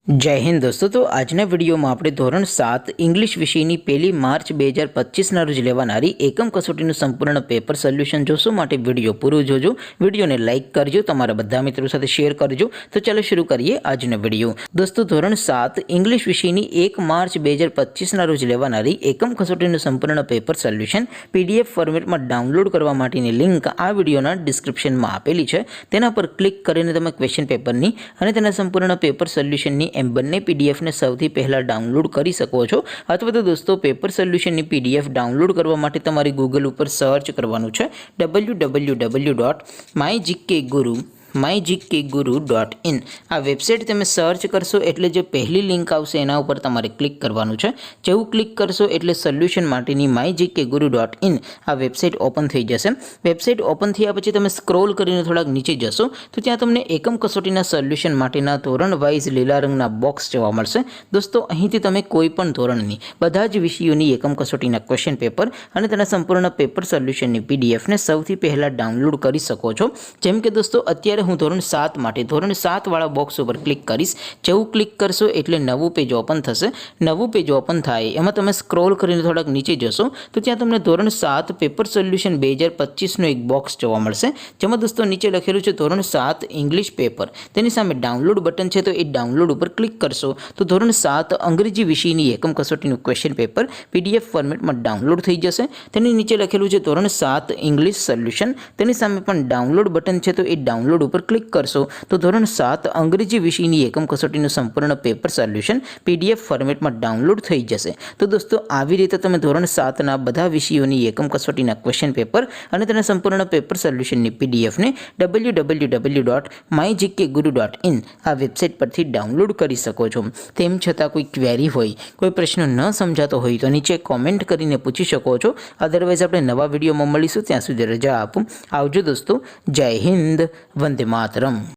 जय हिंद दोस्तों। तो आजना विडियो में આપણે ધોરણ 7 इंग्लिश વિષયની 1 માર્ચ 2025 રોજ લેવાનારી એકમ કસોટીનું સંપૂર્ણ પેપર સોલ્યુશન જોશો। માટે વિડિયો પૂરો જોજો, વિડિયોને લાઈક કરજો, તમારા બધા મિત્રો સાથે શેર કરજો। તો ચાલો શરૂ કરીએ આજનો વિડિયો। દોસ્તો ધોરણ 7 इंग्लिश વિષયની 1 માર્ચ 2025 રોજ લેવાનારી એકમ કસોટીનું સંપૂર્ણ પેપર સોલ્યુશન PDF ફોર્મેટમાં ડાઉનલોડ કરવા માટેની લિંક આ વિડિયોના ડિસ્ક્રિપ્શનમાં આપેલી છે। તેના પર ક્લિક કરીને તમે ક્વેશ્ચન પેપરની અને તેના સંપૂર્ણ પેપર સોલ્યુશનની એમ બંને PDF ને સૌથી પહેલા ડાઉનલોડ કરી શકો છો। અથવા તો દોસ્તો પેપર સોલ્યુશનની PDF ડાઉનલોડ કરવા માટે તમારે ગૂગલ ઉપર સર્ચ કરવાનું છે www.mygkguru.in। આ વેબસાઇટ તમે સર્ચ કરશો એટલે જે પહેલી લિંક આવશે એના ઉપર તમારે ક્લિક કરવાનું છે। જેવું ક્લિક કરશો એટલે સોલ્યુશન માટેની mygkguru.in આ વેબસાઇટ ઓપન થઈ જશે। વેબસાઇટ ઓપન થયા પછી તમે સ્ક્રોલ કરીને થોડાક નીચે જશો તો ત્યાં તમને એકમ કસોટીના સોલ્યુશન માટેના ધોરણ વાઇઝ લીલા રંગના બોક્સ જોવા મળશે। દોસ્તો અહીંથી તમે કોઈ પણ ધોરણની બધા જ વિષયોની એકમ કસોટીના ક્વેશ્ચન પેપર અને તેના સંપૂર્ણ પેપર સોલ્યુશનની PDF ને સૌથી પહેલા ડાઉનલોડ કરી શકો છો। જેમ કે દોસ્તો અત્યારે હું ધોરણ 7 માટે ધોરણ 7 વાળા બોક્સ ઉપર ક્લિક કરીશ। જેવું ક્લિક કરશો એટલે નવું પેજ ઓપન થશે। નવું પેજ ઓપન થાય એમાં તમે સ્ક્રોલ કરીને થોડાક નીચે જશો તો ત્યાં તમને ધોરણ 7 પેપર સોલ્યુશન 2025 નો એક બોક્સ જોવા મળશે। જેમાં દોસ્તો નીચે લખેલું છે ધોરણ 7 ઇંગ્લિશ પેપર, તેની સામે ડાઉનલોડ બટન છે તો એ ડાઉનલોડ ઉપર ક્લિક કરશો તો ધોરણ 7 અંગ્રેજી વિષયની એકમ કસોટીનું ક્વેશ્ચન પેપર PDF ફોર્મેટમાં ડાઉનલોડ થઈ જશે। તેની નીચે લખેલું છે ધોરણ 7 ઇંગ્લિશ સોલ્યુશન, તેની સામે પણ ડાઉનલોડ બટન છે તો એ ડાઉનલોડ ઉપર ક્લિક કરશો તો ધોરણ 7 અંગ્રેજી વિષયની એકમ કસોટીનું સંપૂર્ણ પેપર સોલ્યુશન PDF ફોર્મેટમાં ડાઉનલોડ થઈ જશે। તો દોસ્તો આવી રીતે તમે ધોરણ 7 ના બધા વિષયોની એકમ કસોટીના ક્વેશ્ચન પેપર અને તેના સંપૂર્ણ પેપર સોલ્યુશનની PDF ને www.mygkguru.in આ વેબસાઇટ પરથી ડાઉનલોડ કરી શકો છો। તેમ છતાં કોઈ ક્વેરી હોય, કોઈ પ્રશ્ન ન સમજાતો હોય તો નીચે કોમેન્ટ કરીને પૂછી શકો છો। અધરવાઇઝ આપણે નવા વિડીયોમાં મળીશું, ત્યાં સુધી રજા આપો। આવજો દોસ્તો। જય હિન્દ, વંદે માતરમ।